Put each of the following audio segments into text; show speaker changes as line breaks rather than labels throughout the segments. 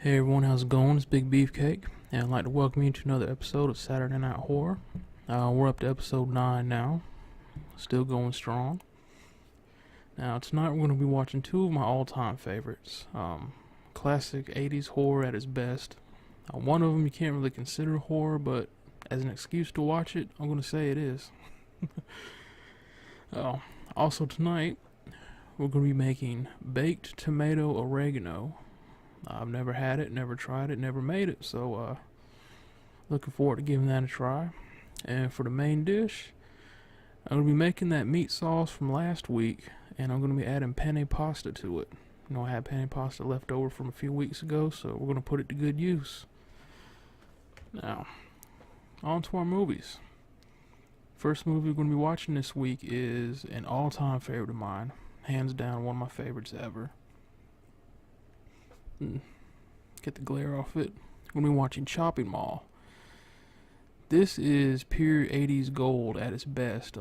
Hey everyone, how's it going? It's Big Beefcake, and I'd like to welcome you to another episode of Saturday Night Horror. We're up to episode 9 now, still going strong. Now, tonight we're going to be watching two of my all-time favorites. Classic 80s horror at its best. One of them you can't really consider horror, but as an excuse to watch it, I'm going to say it is. Also tonight, we're going to be making Baked Tomato Oregano. I've never had it, never tried it, never made it, so looking forward to giving that a try. And for the main dish, I'm going to be making that meat sauce from last week, and I'm going to be adding penne pasta to it. You know, I had penne pasta left over from a few weeks ago, so we're going to put it to good use. Now, on to our movies. First movie we're going to be watching this week is an all-time favorite of mine. Hands down, one of my favorites ever. Get the glare off it. We're going to be watching Chopping Mall. This is pure 80s gold at its best,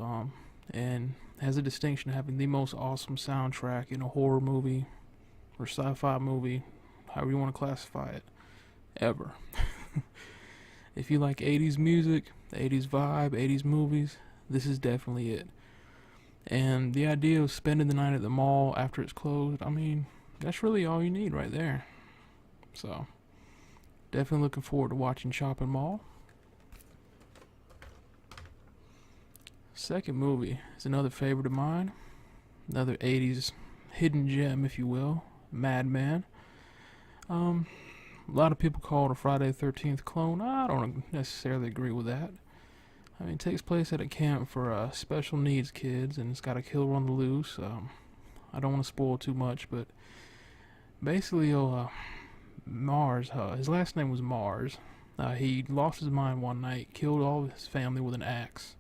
and has a distinction of having the most awesome soundtrack in a horror movie or sci-fi movie, however you want to classify it, ever. If you like 80s music, the 80s vibe, 80s movies, this is definitely it. And the idea of spending the night at the mall after it's closed, I mean, that's really all you need right there. So, definitely looking forward to watching Chopping Mall. Second movie is another favorite of mine. Another 80s hidden gem, if you will. Madman. A lot of people call it a Friday the 13th clone. I don't necessarily agree with that. I mean, it takes place at a camp for special needs kids, and it's got a killer on the loose. I don't want to spoil too much, but basically, Mars, his last name was Mars. He lost his mind one night, killed all of his family with an axe.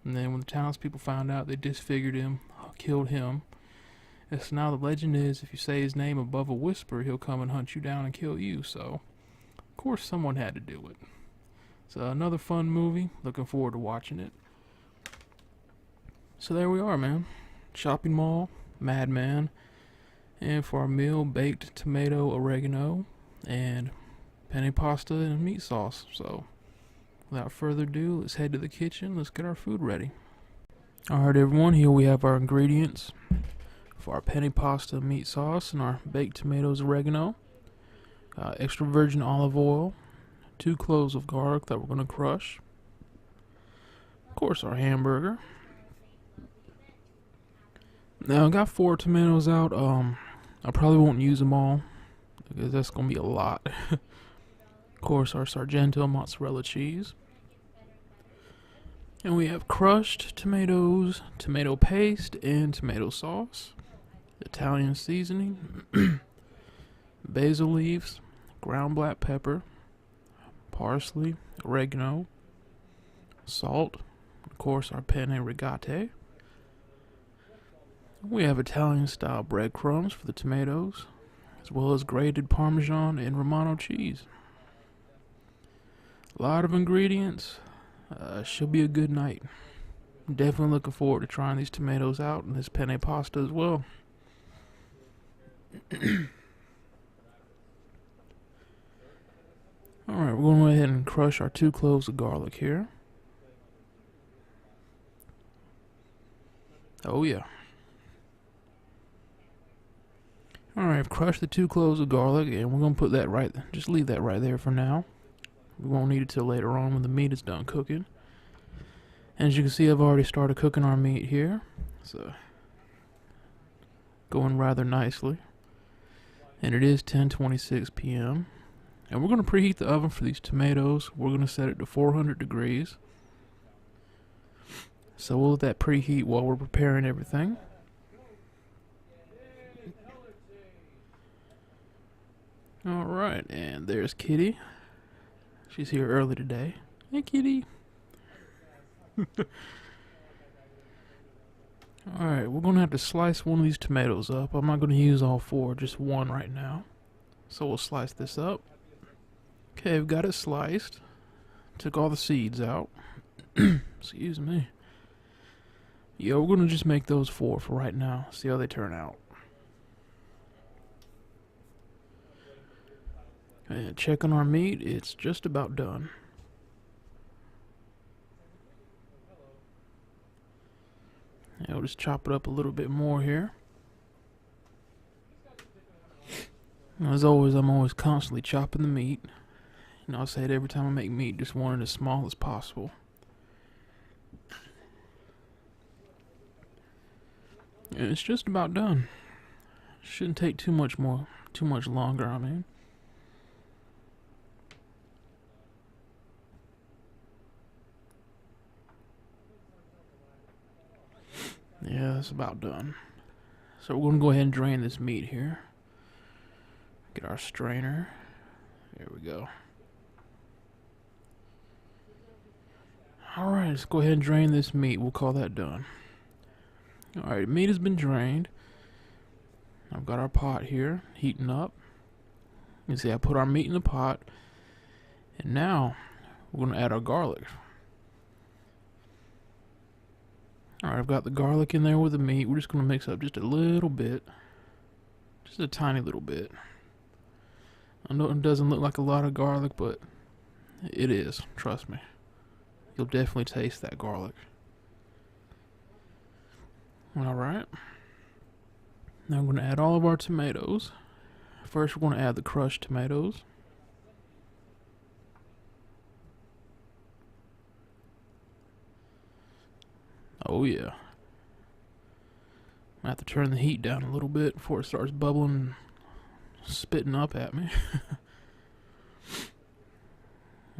And then when the townspeople found out, they disfigured him, killed him. And so now the legend is, if you say his name above a whisper, he'll come and hunt you down and kill you. So, of course, someone had to do it. So another fun movie. Looking forward to watching it. So there we are, man. Chopping Mall, Madman. And for our meal, baked tomato oregano and penne pasta and meat sauce. So, without further ado, let's head to the kitchen. Let's get our food ready. Alright everyone, here we have our ingredients for our penne pasta meat sauce and our baked tomatoes oregano. Extra virgin olive oil, 2 cloves of garlic that we're going to crush. Of course, our hamburger. Now, I got 4 tomatoes out. I probably won't use them all because that's going to be a lot. Of course, our Sargento mozzarella cheese. And we have crushed tomatoes, tomato paste, and tomato sauce. Italian seasoning. Basil leaves, ground black pepper, parsley, oregano, salt. Of course, our penne rigate. We have Italian-style breadcrumbs for the tomatoes, as well as grated Parmesan and Romano cheese. A lot of ingredients. Should be a good night. Definitely looking forward to trying these tomatoes out and this penne pasta as well. Alright, we're going to go ahead and crush our 2 cloves of garlic here. Oh yeah. Alright, I've crushed the 2 cloves of garlic, and we're going to put that just leave that right there for now. We won't need it till later on when the meat is done cooking. And as you can see, I've already started cooking our meat here. So, going rather nicely. And it is 10:26 p.m. And we're going to preheat the oven for these tomatoes. We're going to set it to 400 degrees. So we'll let that preheat while we're preparing everything. Alright, and there's Kitty. She's here early today. Hey, Kitty. Alright, we're going to have to slice one of these tomatoes up. I'm not going to use all 4, just one right now. So we'll slice this up. Okay, I've got it sliced. Took all the seeds out. Excuse me. Yeah, we're going to just make those 4 for right now. See how they turn out. And check on our meat, it's just about done. And we'll just chop it up a little bit more here. As always, I'm always constantly chopping the meat. You know, I say it every time I make meat, just want it as small as possible. And it's just about done. Shouldn't take too much longer, I mean. Yeah, it's about done. So we're going to go ahead and drain this meat here. Get our strainer. There we go. Alright, let's go ahead and drain this meat. We'll call that done. Alright, meat has been drained. I've got our pot here, heating up. You can see I put our meat in the pot. And now, we're going to add our garlic. Alright, I've got the garlic in there with the meat. We're just going to mix up just a little bit. Just a tiny little bit. I know it doesn't look like a lot of garlic, but it is. Trust me. You'll definitely taste that garlic. Alright. Now I'm going to add all of our tomatoes. First, we're going to add the crushed tomatoes. Oh yeah. I have to turn the heat down a little bit before it starts bubbling and spitting up at me.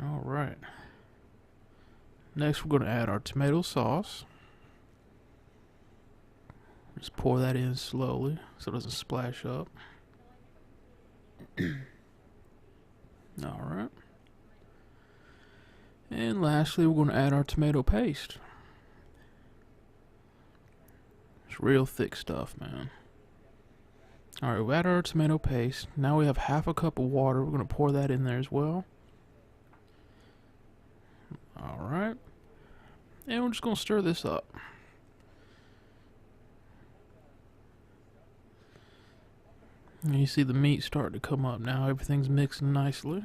Alright. Next we're going to add our tomato sauce. Just pour that in slowly so it doesn't splash up. Alright. And lastly, we're going to add our tomato paste. It's real thick stuff, man. Alright, we add our tomato paste. Now we have half a cup of water. We're going to pour that in there as well. Alright. And we're just going to stir this up. And you see the meat starting to come up now. Everything's mixing nicely.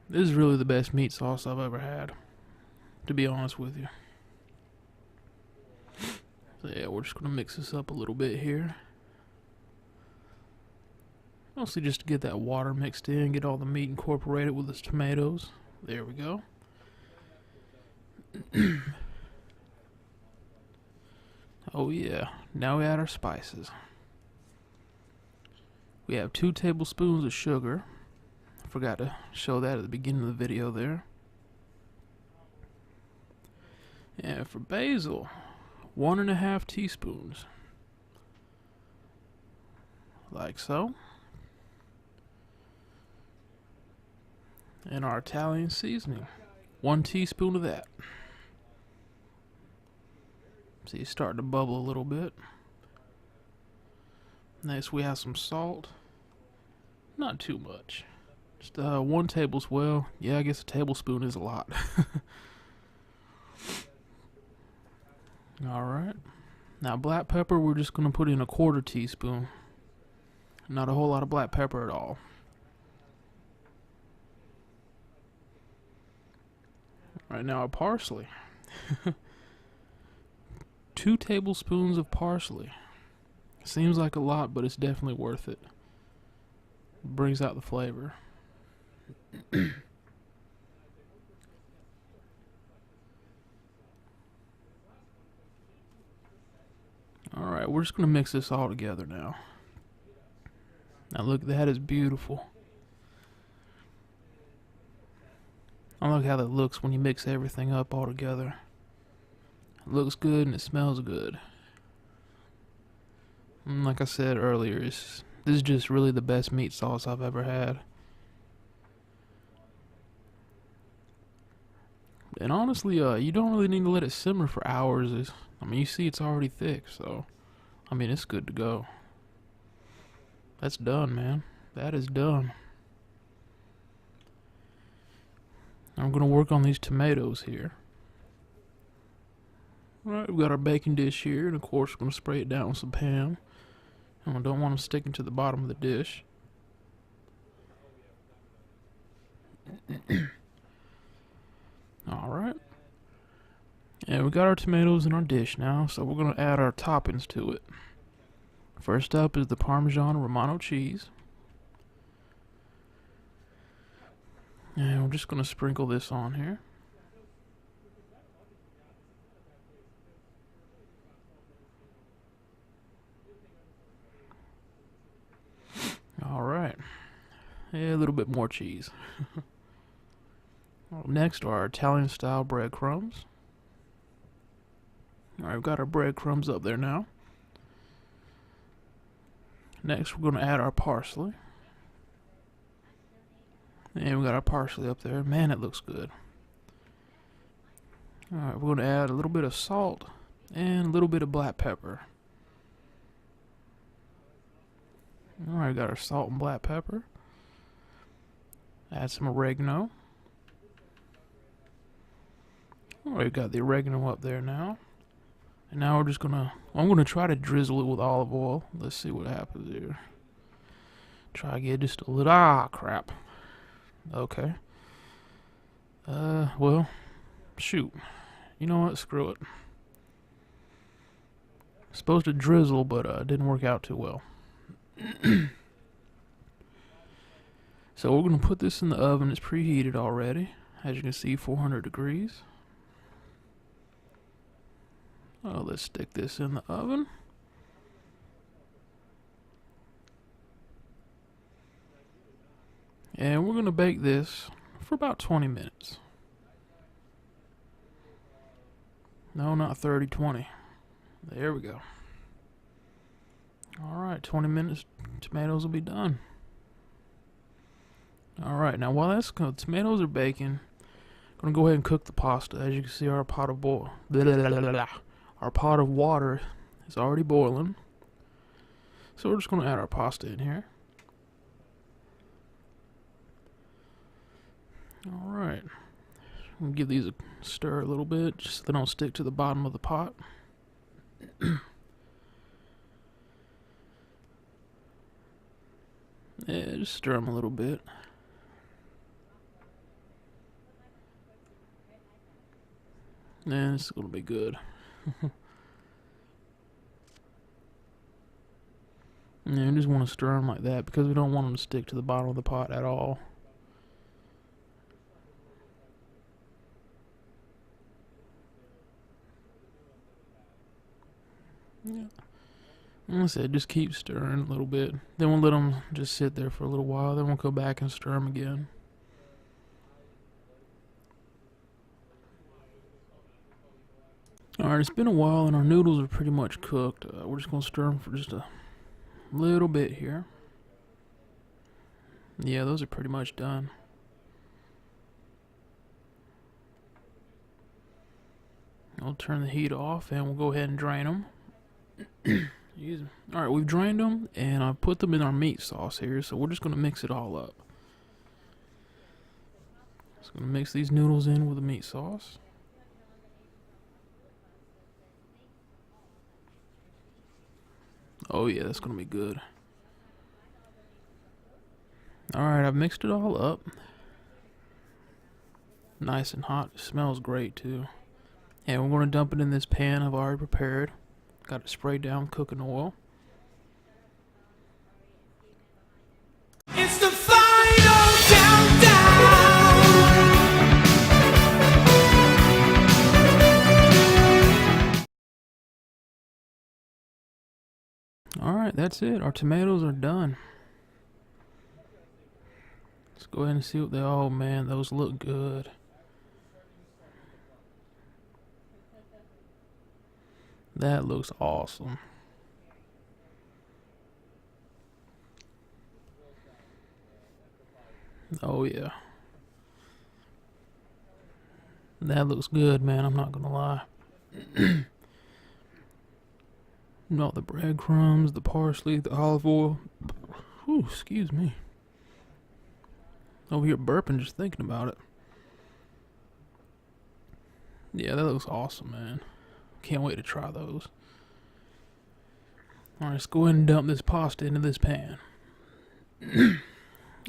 This is really the best meat sauce I've ever had, to be honest with you. So yeah, we're just going to mix this up a little bit here. Mostly just to get that water mixed in, get all the meat incorporated with the tomatoes. There we go. Oh yeah, now we add our spices. We have 2 tablespoons of sugar. I forgot to show that at the beginning of the video there. And for basil, 1.5 teaspoons. Like so. And our Italian seasoning, 1 teaspoon of that. See, it's starting to bubble a little bit. Next, we have some salt. Not too much. Just 1 tablespoon. Well, yeah, I guess a tablespoon is a lot. Alright. Now, black pepper, we're just going to put in 1/4 teaspoon. Not a whole lot of black pepper at all. Right now, our parsley. 2 tablespoons of parsley. Seems like a lot, but it's definitely worth it. Brings out the flavor. Alright, we're just going to mix this all together now. Now look, that is beautiful. I like how that looks when you mix everything up all together. It looks good and it smells good. And like I said earlier, this is just really the best meat sauce I've ever had. And honestly, you don't really need to let it simmer for hours. I mean, you see it's already thick, so I mean, it's good to go. That's done, man. That is done. I'm going to work on these tomatoes here. Alright, we've got our baking dish here, and of course we're going to spray it down with some Pam. And I don't want them sticking to the bottom of the dish. Alright. And we got our tomatoes in our dish now, so we're going to add our toppings to it. First up is the Parmesan Romano cheese. And we're just going to sprinkle this on here. Alright. Yeah, a little bit more cheese. Next are our Italian style breadcrumbs. Alright, we've got our breadcrumbs up there now. Next, we're going to add our parsley. And we got our parsley up there. Man, it looks good. Alright, we're going to add a little bit of salt and a little bit of black pepper. Alright, got our salt and black pepper. Add some oregano. Alright, got the oregano up there now. And now we're just gonna, I'm gonna try to drizzle it with olive oil. Let's see what happens here. Try to get just a little, crap. Okay. Well, shoot. You know what, screw it. Supposed to drizzle, but it didn't work out too well. So we're gonna put this in the oven. It's preheated already. As you can see, 400 degrees. Oh, let's stick this in the oven. And we're going to bake this for about 20 minutes. No, not 30, 20. There we go. Alright, 20 minutes, tomatoes will be done. Alright, now while that's cooked, tomatoes are baking, I'm going to go ahead and cook the pasta. As you can see, our pot of our pot of water is already boiling. So we're just going to add our pasta in here. Alright. I'm going to give these a stir a little bit, just so they don't stick to the bottom of the pot. Yeah, just stir them a little bit. And it's going to be good. Yeah, I just want to stir them like that because we don't want them to stick to the bottom of the pot at all. Yeah. Like I said, just keep stirring a little bit. Then we'll let them just sit there for a little while. Then we'll go back and stir them again. Alright, it's been a while and our noodles are pretty much cooked. We're just going to stir them for just a little bit here. Yeah, those are pretty much done. I'll turn the heat off and we'll go ahead and drain them. Alright, we've drained them and I've put them in our meat sauce here, so we're just going to mix it all up. Just going to mix these noodles in with the meat sauce. Oh yeah, that's going to be good. Alright, I've mixed it all up. Nice and hot. It smells great too. And we're going to dump it in this pan I've already prepared. Got it sprayed down with cooking oil.
It's the final countdown.
Alright, that's it. Our tomatoes are done. Let's go ahead and see what they... Oh man, those look good. That looks awesome. Oh yeah. That looks good, man. I'm not gonna lie. All the breadcrumbs, the parsley, the olive oil. Whew, excuse me. Over here burping just thinking about it. Yeah, that looks awesome, man. Can't wait to try those. Alright, let's go ahead and dump this pasta into this pan.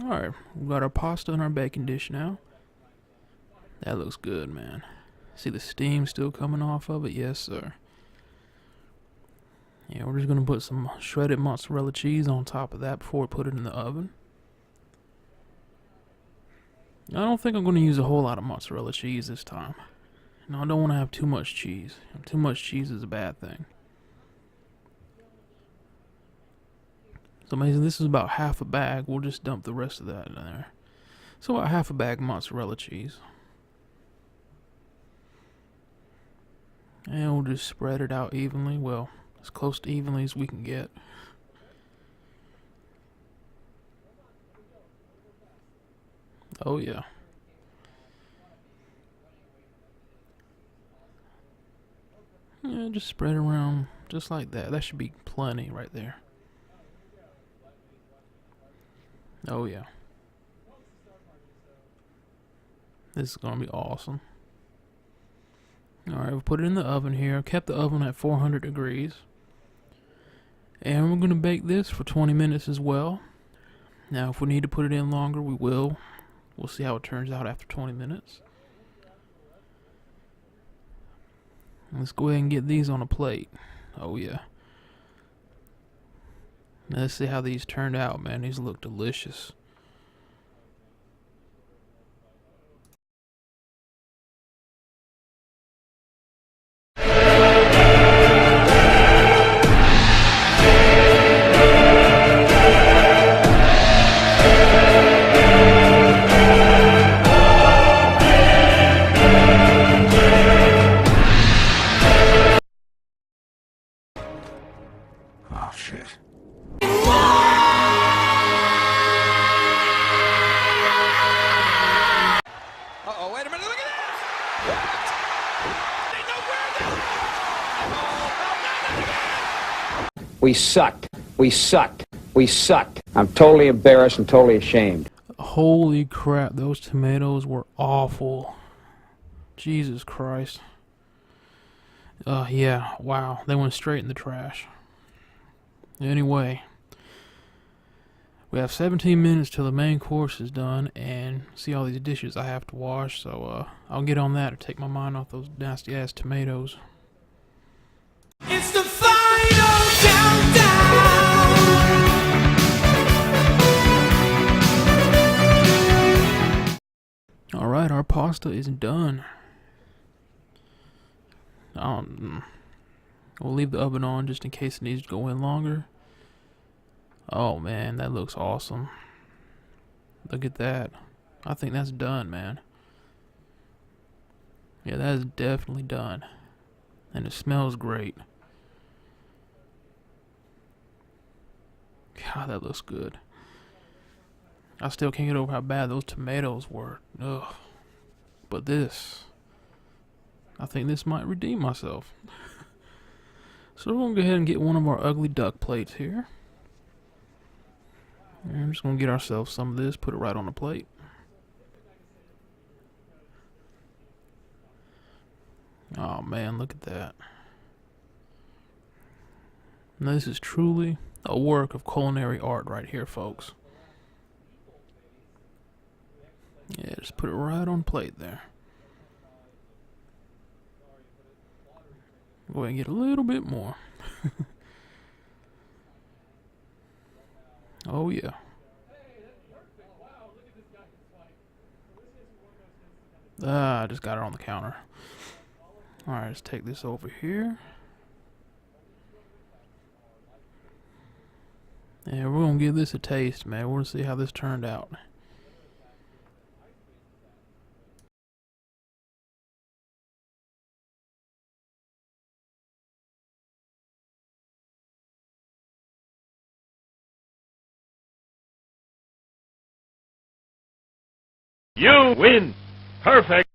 Alright, we got our pasta in our baking dish now. That looks good, man. See the steam still coming off of it? Yes, sir. Yeah, we're just gonna put some shredded mozzarella cheese on top of that before we put it in the oven. I don't think I'm gonna use a whole lot of mozzarella cheese this time. No, I don't want to have too much cheese. Too much cheese is a bad thing. So amazing, this is about half a bag. We'll just dump the rest of that in there. So about half a bag of mozzarella cheese. And we'll just spread it out evenly. Well, as close to evenly as we can get. Oh yeah. Yeah, just spread it around just like that. That should be plenty right there. Oh yeah. This is gonna be awesome. Alright, we'll put it in the oven here. Kept the oven at 400 degrees. And we're gonna bake this for 20 minutes as well. Now if we need to put it in longer, we will. We'll see how it turns out after 20 minutes. Let's go ahead and get these on a plate. Oh yeah. Now let's see how these turned out, man. These look delicious.
Oh, shit.
Uh-oh, wait a minute, look at this! They know where they
We sucked. We sucked. We sucked. I'm totally embarrassed and totally ashamed.
Holy crap, those tomatoes were awful. Jesus Christ. Yeah, wow. They went straight in the trash. Anyway, we have 17 minutes till the main course is done, and see all these dishes I have to wash, so I'll get on that to take my mind off those nasty ass tomatoes.
It's the final countdown!
Alright, our pasta is done. We'll leave the oven on just in case it needs to go in longer. Oh man, that looks awesome. Look at that. I think that's done, man. Yeah, that is definitely done. And it smells great. God, that looks good. I still can't get over how bad those tomatoes were. Ugh. But this, I think this might redeem myself. So we're going to go ahead and get one of our ugly duck plates here. And I'm just going to get ourselves some of this, put it right on the plate. Oh man, look at that. Now this is truly a work of culinary art right here, folks. Yeah, just put it right on the plate there. Go ahead and get a little bit more. Oh yeah. I just got it on the counter. Alright, let's take this over here. Yeah, we're gonna give this a taste, man. We're gonna see how this turned out.
You win. Perfect.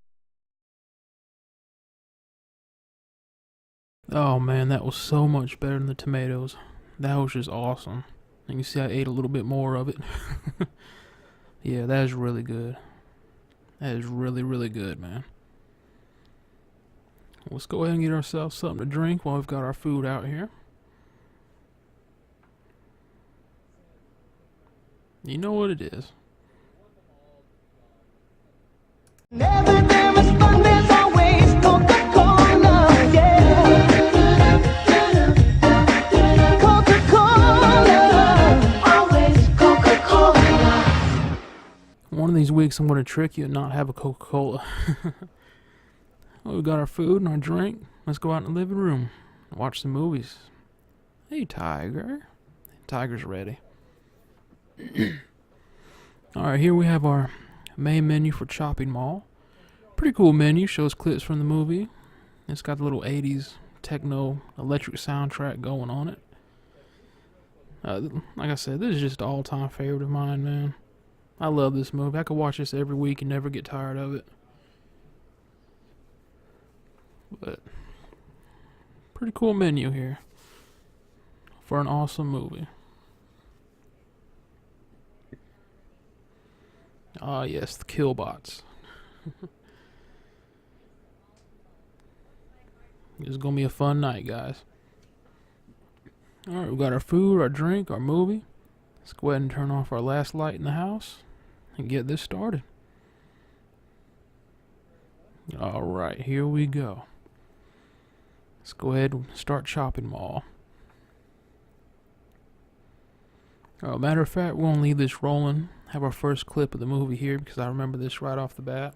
Oh man, that was so much better than the tomatoes. That was just awesome. And you see I ate a little bit more of it. Yeah, that is really good. That is really, really good, man. Let's go ahead and get ourselves something to drink while we've got our food out here. You know what it is. One of these weeks I'm going to trick you and not have a Coca-Cola. Well, we got our food and our drink. Let's go out in the living room and watch some movies. Hey, Tiger. Tiger's ready. Alright, here we have our main menu for Chopping Mall. Pretty cool menu. Shows clips from the movie. It's got the little 80s techno electric soundtrack going on it. Like I said, this is just an all-time favorite of mine, man. I love this movie. I could watch this every week and never get tired of it. But pretty cool menu here for an awesome movie. Ah, yes, the Killbots. This is gonna be a fun night, guys. Alright, we got our food, our drink, our movie. Let's go ahead and turn off our last light in the house and get this started. Alright, here we go. Let's go ahead and start Chopping Mall. Matter of fact, we're gonna leave this rolling. Have our first clip of the movie here because I remember this right off the bat.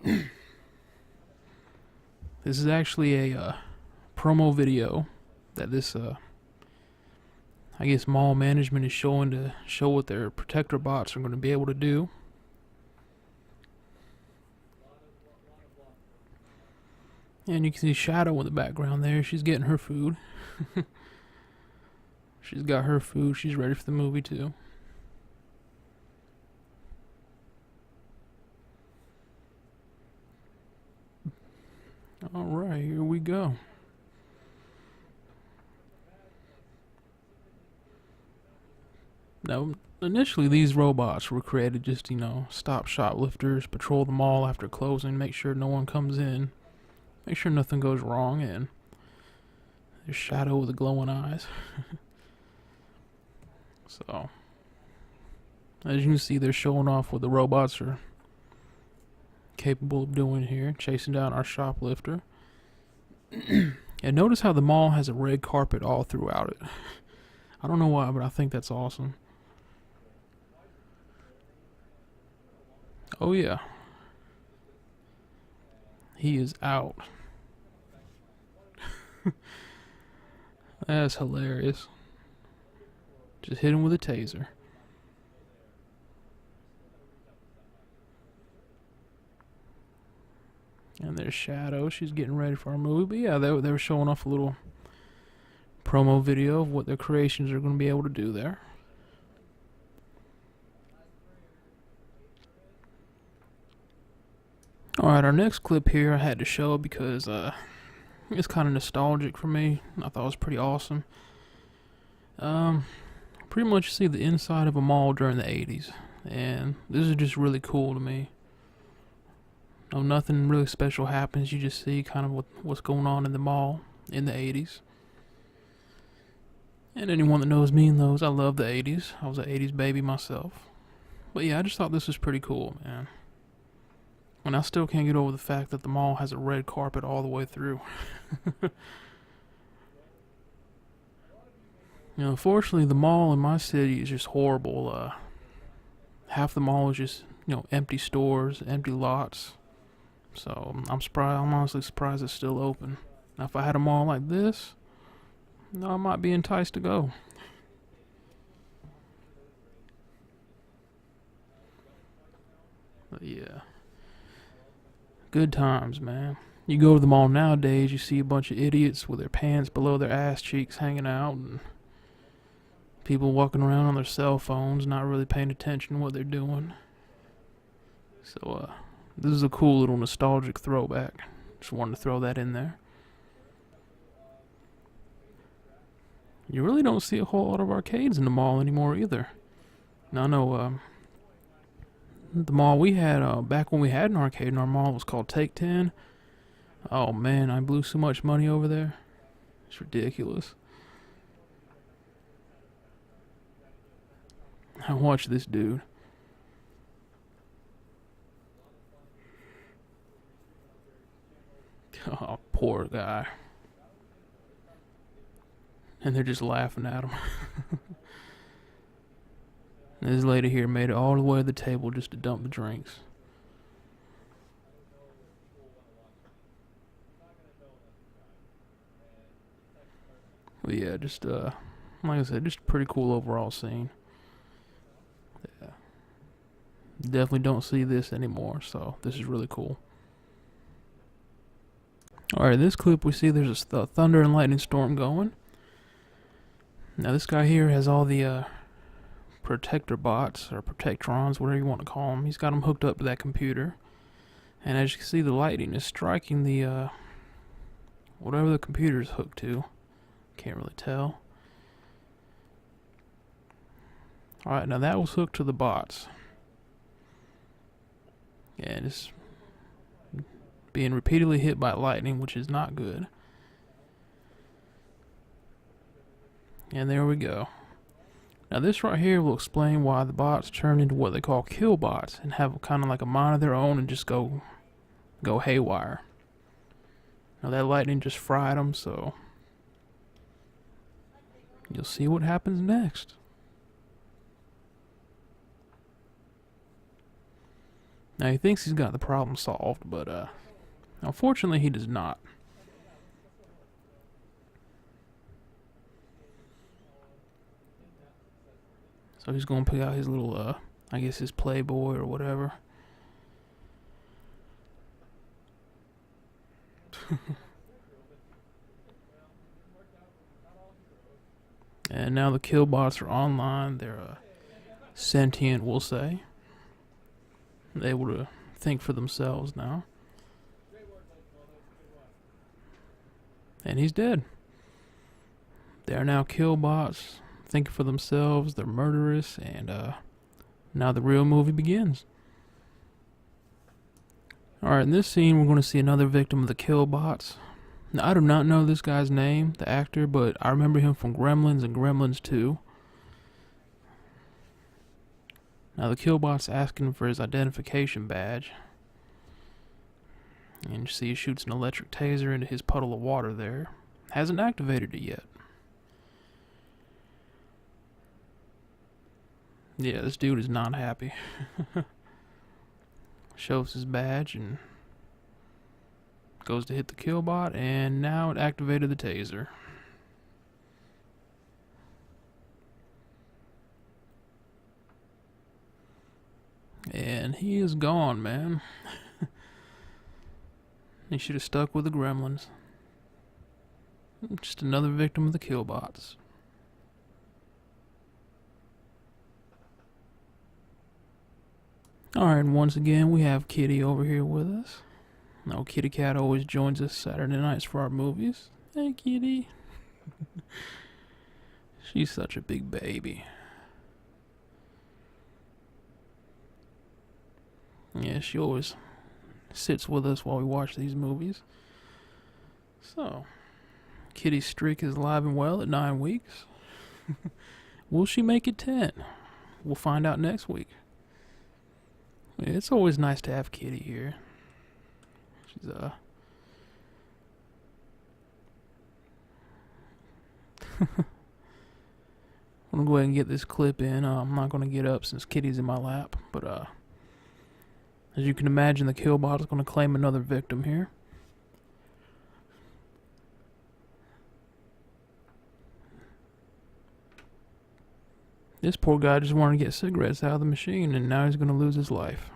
This is actually a promo video that this, I guess, mall management is showing to show what their protector bots are going to be able to do. And you can see Shadow in the background there. She's getting her food. She's got her food. She's ready for the movie too. Alright, here we go. Now, initially these robots were created just, stop shoplifters, patrol the mall after closing, make sure no one comes in, make sure nothing goes wrong, and there's Shadow with the glowing eyes. So, as you can see, they're showing off what the robots are capable of doing here, chasing down our shoplifter. And notice how the mall has a red carpet all throughout it. I don't know why, but I think that's awesome. Oh yeah. He is out. That's hilarious. Just hit him with a taser. And there's Shadow. She's getting ready for our movie. But yeah, they were showing off a little promo video of what their creations are going to be able to do there. Alright, our next clip here I had to show because it's kind of nostalgic for me. I thought it was pretty awesome. Pretty much see the inside of a mall during the 80s. And this is just really cool to me. Nothing really special happens. You just see kind of what's going on in the mall in the 80s. And anyone that knows me knows I love the 80s. I was an 80s baby myself. But yeah, I just thought this was pretty cool, man. And I still can't get over the fact that the mall has a red carpet all the way through. Unfortunately, the mall in my city is just horrible. Half the mall is just, empty stores, empty lots. So I'm honestly surprised it's still open. Now, if I had a mall like this, I might be enticed to go. But yeah, good times, man. You go to the mall nowadays, you see a bunch of idiots with their pants below their ass cheeks hanging out, and people walking around on their cell phones, not really paying attention to what they're doing. So, this is a cool little nostalgic throwback. Just wanted to throw that in there. You really don't see a whole lot of arcades in the mall anymore either. Now, I know, the mall we had, back when we had an arcade in our mall, was called Take 10. Oh man, I blew so much money over there. It's ridiculous. Now watch this dude. Oh, poor guy. And they're just laughing at him. And this lady here made it all the way to the table just to dump the drinks. But yeah, just like I said, just a pretty cool overall scene. Yeah. Definitely don't see this anymore, so this is really cool. Alright, this clip we see there's a thunder and lightning storm going. Now this guy here has all the protector bots, or protectrons, whatever you want to call them. He's got them hooked up to that computer. And as you can see, the lightning is striking the, whatever the computer is hooked to. Can't really tell. Alright, now that was hooked to the bots. And it's being repeatedly hit by lightning, which is not good. And there we go. Now this right here will explain why the bots turn into what they call kill bots and have kind of like a mind of their own and just go haywire. Now that lightning just fried them, so you'll see what happens next. Now he thinks he's got the problem solved, but unfortunately he does not. So he's gonna pick out his little, I guess his Playboy or whatever. And now the kill bots are online. They're sentient, we'll say. They're able to think for themselves now. And he's dead. They are now kill bots, thinking for themselves. They're murderous, and now the real movie begins. Alright, in this scene we're going to see another victim of the kill bots. Now, I do not know this guy's name, the actor, but I remember him from Gremlins and Gremlins 2. Now the killbot's asking for his identification badge. And you see he shoots an electric taser into his puddle of water there. Hasn't activated it yet. Yeah, this dude is not happy. Shows his badge and goes to hit the killbot, and now it activated the taser. And he is gone, man. He should have stuck with the gremlins. Just another victim of the killbots. Alright, and once again we have Kitty over here with us. Now Kitty Cat always joins us Saturday nights for our movies. Hey Kitty. She's such a big baby. Yeah, she always sits with us while we watch these movies. So, Kitty's streak is alive and well at 9 weeks. Will she make it 10? We'll find out next week. It's always nice to have Kitty here. She's I'm gonna go ahead and get this clip in. I'm not gonna get up since Kitty's in my lap, but as you can imagine, the killbot is gonna claim another victim here. This poor guy just wanted to get cigarettes out of the machine, and now he's going to lose his life.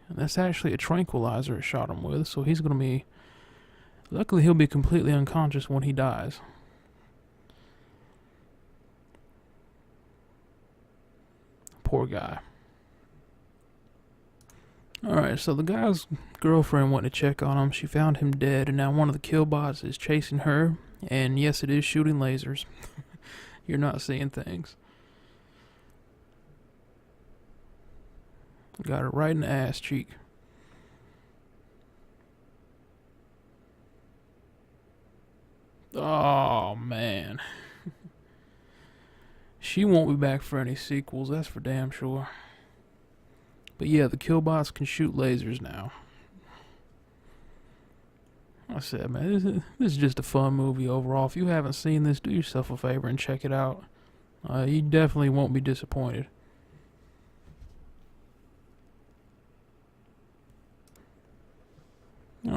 And that's actually a tranquilizer it shot him with, so he's going to be... Luckily, he'll be completely unconscious when he dies. Poor guy. Alright, so the guy's girlfriend went to check on him. She found him dead, and now one of the killbots is chasing her. And yes, it is shooting lasers. You're not seeing things. Got her right in the ass cheek. Oh, man. She won't be back for any sequels, that's for damn sure. But yeah, the killbots can shoot lasers now. I said, man, this is just a fun movie overall. If you haven't seen this, do yourself a favor and check it out. You definitely won't be disappointed.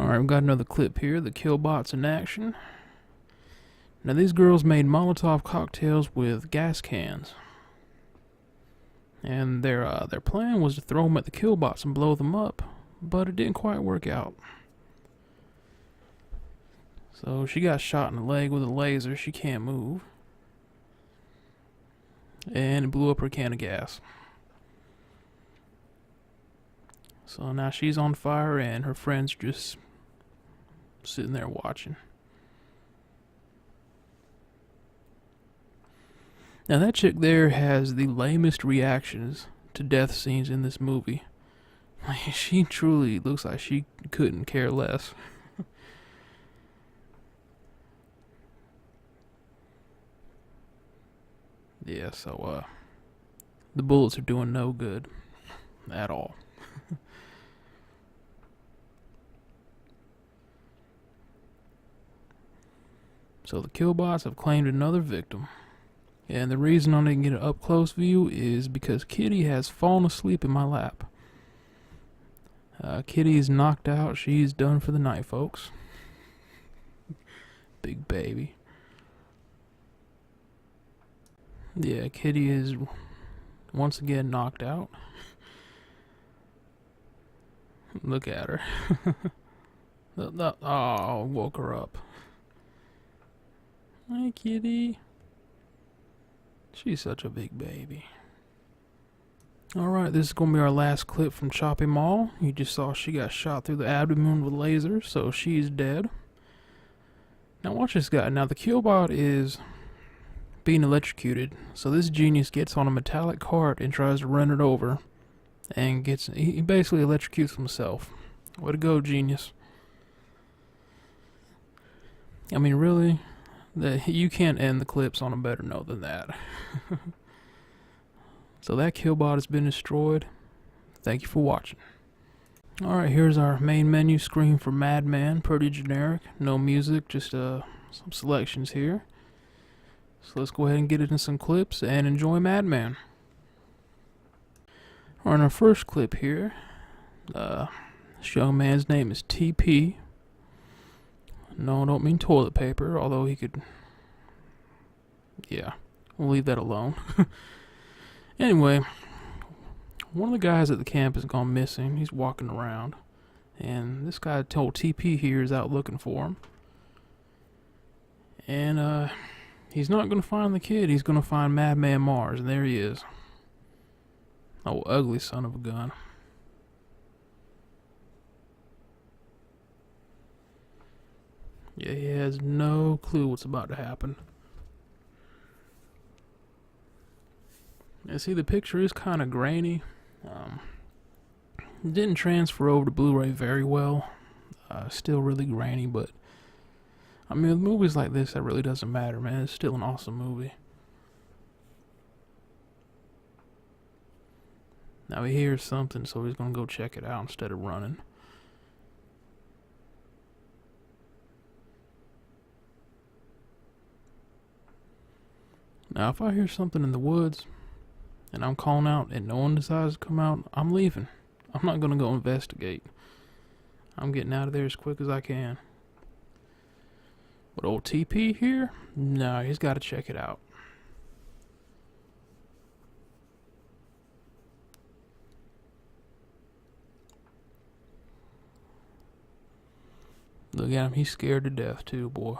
Alright, we've got another clip here. The Killbots in action. Now these girls made Molotov cocktails with gas cans. And their plan was to throw them at the Killbots and blow them up. But it didn't quite work out. So she got shot in the leg with a laser. She can't move. And it blew up her can of gas. So now she's on fire and her friends just sitting there watching. Now that chick there has the lamest reactions to death scenes in this movie. She truly looks like she couldn't care less. Yeah, so the bullets are doing no good at all. So the Killbots have claimed another victim. And the reason I didn't get an up-close view is because Kitty has fallen asleep in my lap. Kitty's knocked out. She's done for the night, folks. Big baby. Yeah, Kitty is once again knocked out. Look at her. Oh, woke her up. Hi, Kitty. She's such a big baby. Alright, this is going to be our last clip from Choppy Mall. You just saw she got shot through the abdomen with a laser, so she's dead. Now watch this guy. Now the Killbot is being electrocuted, so this genius gets on a metallic cart and tries to run it over. And he basically electrocutes himself. Way to go, genius. I mean, really? You can't end the clips on a better note than that. So that Killbot has been destroyed. Thank you for watching. Alright, here's our main menu screen for Madman. Pretty generic. No music, just some selections here. So let's go ahead and get into some clips and enjoy Madman. Alright, our first clip here. This young man's name is TP. No, I don't mean toilet paper, although he could... Yeah, we'll leave that alone. Anyway, one of the guys at the camp has gone missing. He's walking around. And this guy told TP here is out looking for him. And, he's not going to find the kid. He's going to find Madman Mars. And there he is. Oh, ugly son of a gun. Yeah, he has no clue what's about to happen. And see, the picture is kind of grainy. It didn't transfer over to Blu-ray very well. Still really grainy, but I mean, with movies like this, that really doesn't matter, man. It's still an awesome movie. Now he hears something, so he's gonna go check it out instead of running. Now, if I hear something in the woods, and I'm calling out, and no one decides to come out, I'm leaving. I'm not gonna go investigate. I'm getting out of there as quick as I can. But old TP here? No, he's gotta check it out. Look at him, he's scared to death too, boy.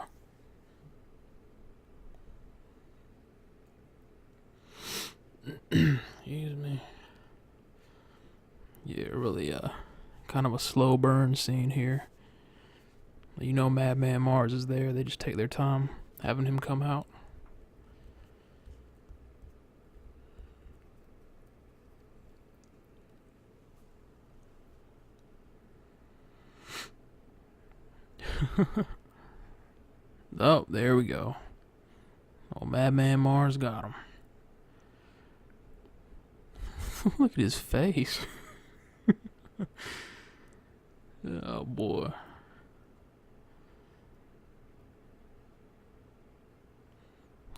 Excuse me. Yeah, really, kind of a slow burn scene here. You know Madman Mars is there. They just take their time having him come out. Oh, there we go. Oh, Madman Mars got him. Look at his face. Oh boy.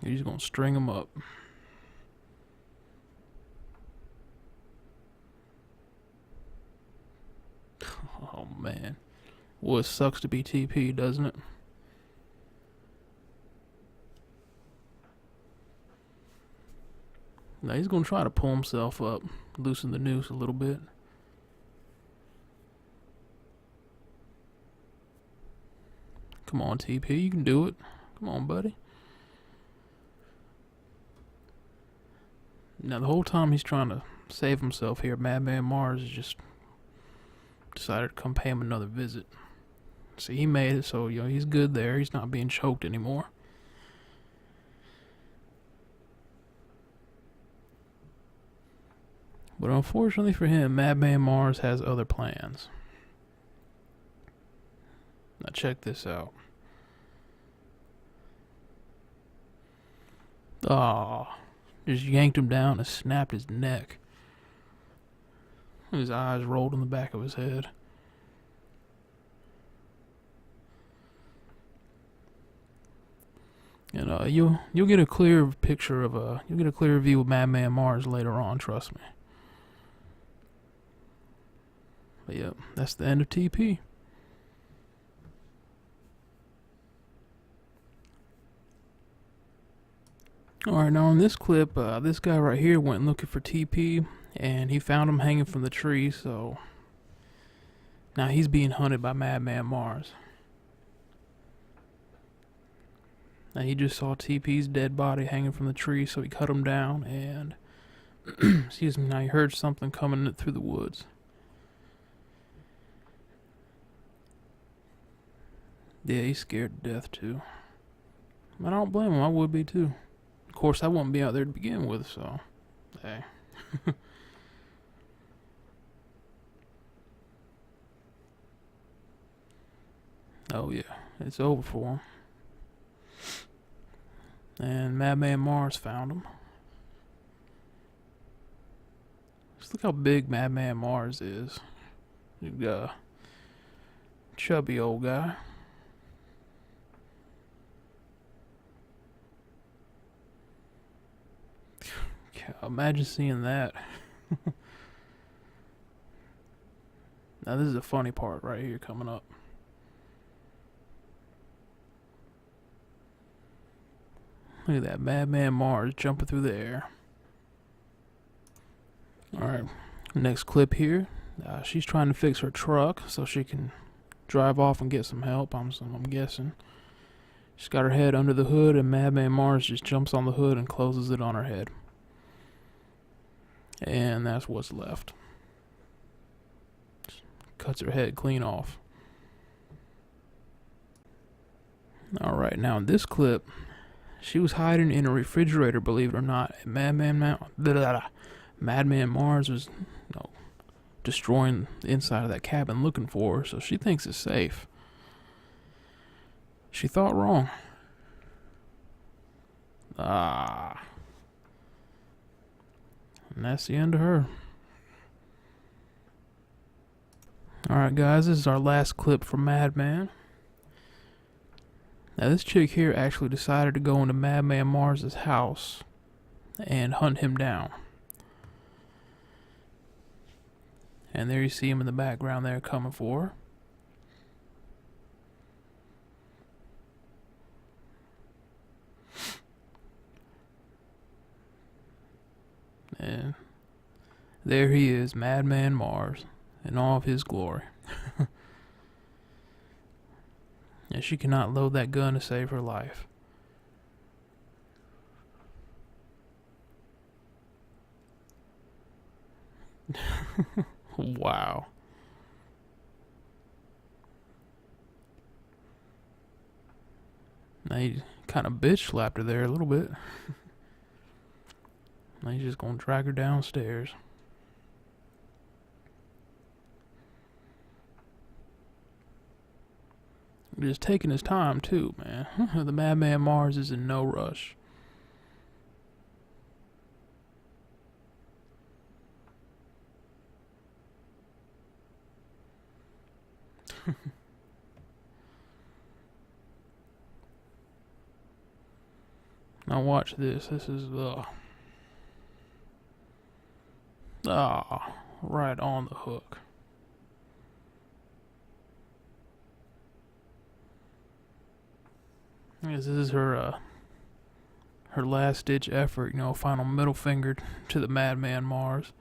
He's gonna string him up. Oh man. Well, it sucks to be TP, doesn't it? Now he's gonna try to pull himself up, loosen the noose a little bit. Come on, TP, you can do it. Come on, buddy. Now the whole time he's trying to save himself here, Madman Mars has just decided to come pay him another visit. See, he made it, so he's good there. He's not being choked anymore. But unfortunately for him, Madman Mars has other plans. Now check this out. Ah, just yanked him down and snapped his neck. His eyes rolled in the back of his head. And you'll get a clear picture of you'll get a clear view of Madman Mars later on. Trust me. But yep, that's the end of TP. Alright, now in this clip, this guy right here went looking for TP, and he found him hanging from the tree, so now he's being hunted by Madman Mars. Now he just saw TP's dead body hanging from the tree, so he cut him down, and excuse me, now he heard something coming through the woods. Yeah, he's scared to death too. I don't blame him, I would be too. Of course, I wouldn't be out there to begin with, so hey. Oh yeah, it's over for him. And Madman Mars found him. Just look how big Madman Mars is. Chubby old guy. Imagine seeing that. Now this is the funny part right here coming up. Look at that, Madman Mars jumping through the air. Alright, next clip here. She's trying to fix her truck so she can drive off and get some help, I'm guessing. She's got her head under the hood, and Madman Mars just jumps on the hood and closes it on her head. And that's what's left. Cuts her head clean off. Alright, now in this clip, she was hiding in a refrigerator, believe it or not. Madman Mars was destroying the inside of that cabin looking for her, so she thinks it's safe. She thought wrong. And that's the end of her. Alright guys, this is our last clip from Madman. Now this chick here actually decided to go into Madman Mars' house and hunt him down. And there you see him in the background there coming for her. And there he is, Madman Mars, in all of his glory. And she cannot load that gun to save her life. Wow. Now he kind of bitch slapped her there a little bit. Now he's just gonna drag her downstairs. Just taking his time too, man. The Madman Mars is in no rush. Now watch this. This is right on the hook. This is her last ditch effort, final middle finger to the Madman Mars.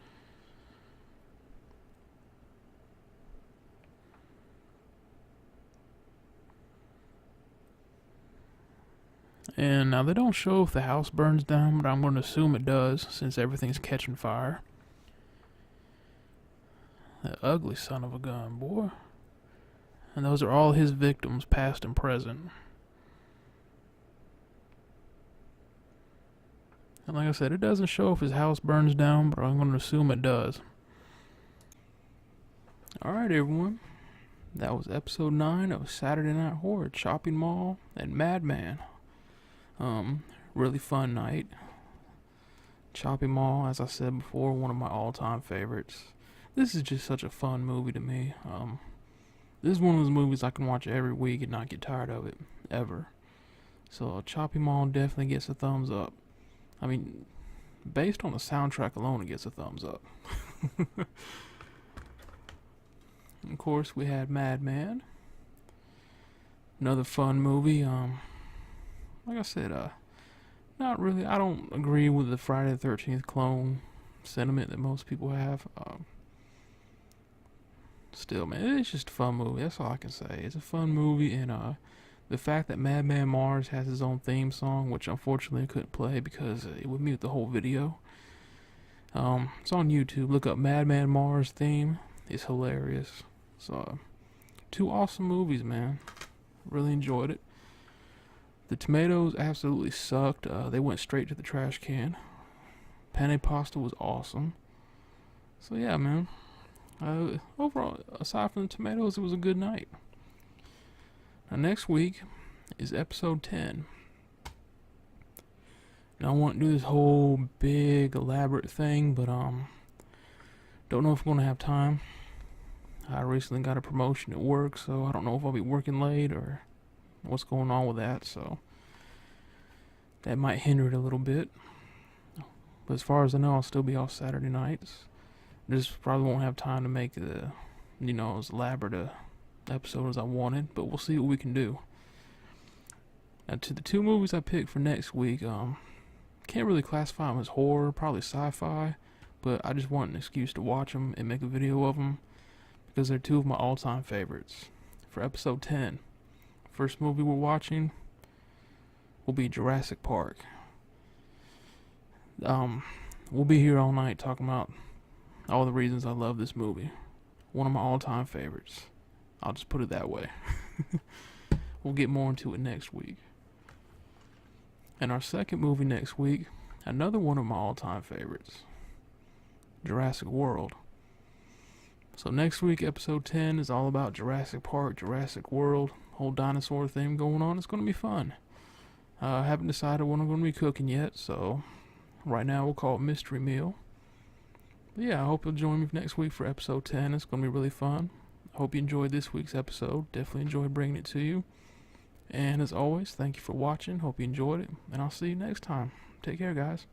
And now they don't show if the house burns down, but I'm going to assume it does since everything's catching fire. That ugly son of a gun, boy. And those are all his victims, past and present. And like I said, it doesn't show if his house burns down, but I'm going to assume it does. Alright, everyone. That was episode 9 of Saturday Night Horror, Chopping Mall and Madman. Really fun night. Chopping Mall, as I said before, one of my all-time favorites. This is just such a fun movie to me. This is one of those movies I can watch every week and not get tired of it, ever. So Chopping Mall definitely gets a thumbs up. I mean, based on the soundtrack alone, it gets a thumbs up. Of course, we had Madman. Another fun movie. Like I said, not really. I don't agree with the Friday the 13th clone sentiment that most people have. Still, man, it's just a fun movie. That's all I can say. It's a fun movie, and the fact that Madman Mars has his own theme song, which unfortunately I couldn't play because it would mute the whole video. It's on YouTube. Look up Madman Mars theme. It's hilarious. So, 2 awesome movies, man. Really enjoyed it. The tomatoes absolutely sucked. They went straight to the trash can. Penne Pasta was awesome. So yeah, man. Overall, aside from the tomatoes, it was a good night. Now next week is episode 10. Now I want to do this whole big elaborate thing, but don't know if I'm gonna have time. I recently got a promotion at work, so I don't know if I'll be working late or what's going on with that, so that might hinder it a little bit. But as far as I know, I'll still be off Saturday nights. Just probably won't have time to make the, as elaborate a episode as I wanted, but we'll see what we can do. Now, to the 2 movies I picked for next week, can't really classify them as horror, probably sci-fi, but I just want an excuse to watch them and make a video of them because they're 2 of my all-time favorites. For episode 10, first movie we're watching will be Jurassic Park. We'll be here all night talking about all the reasons I love this movie. One of my all-time favorites. I'll just put it that way. We'll get more into it next week. And our second movie next week, another one of my all-time favorites. Jurassic World. So next week, episode 10 is all about Jurassic Park, Jurassic World, whole dinosaur theme going on. It's going to be fun. I haven't decided what I'm going to be cooking yet, so right now we'll call it Mystery Meal. But yeah, I hope you'll join me next week for episode 10. It's going to be really fun. I hope you enjoyed this week's episode. Definitely enjoyed bringing it to you. And as always, thank you for watching. Hope you enjoyed it. And I'll see you next time. Take care, guys.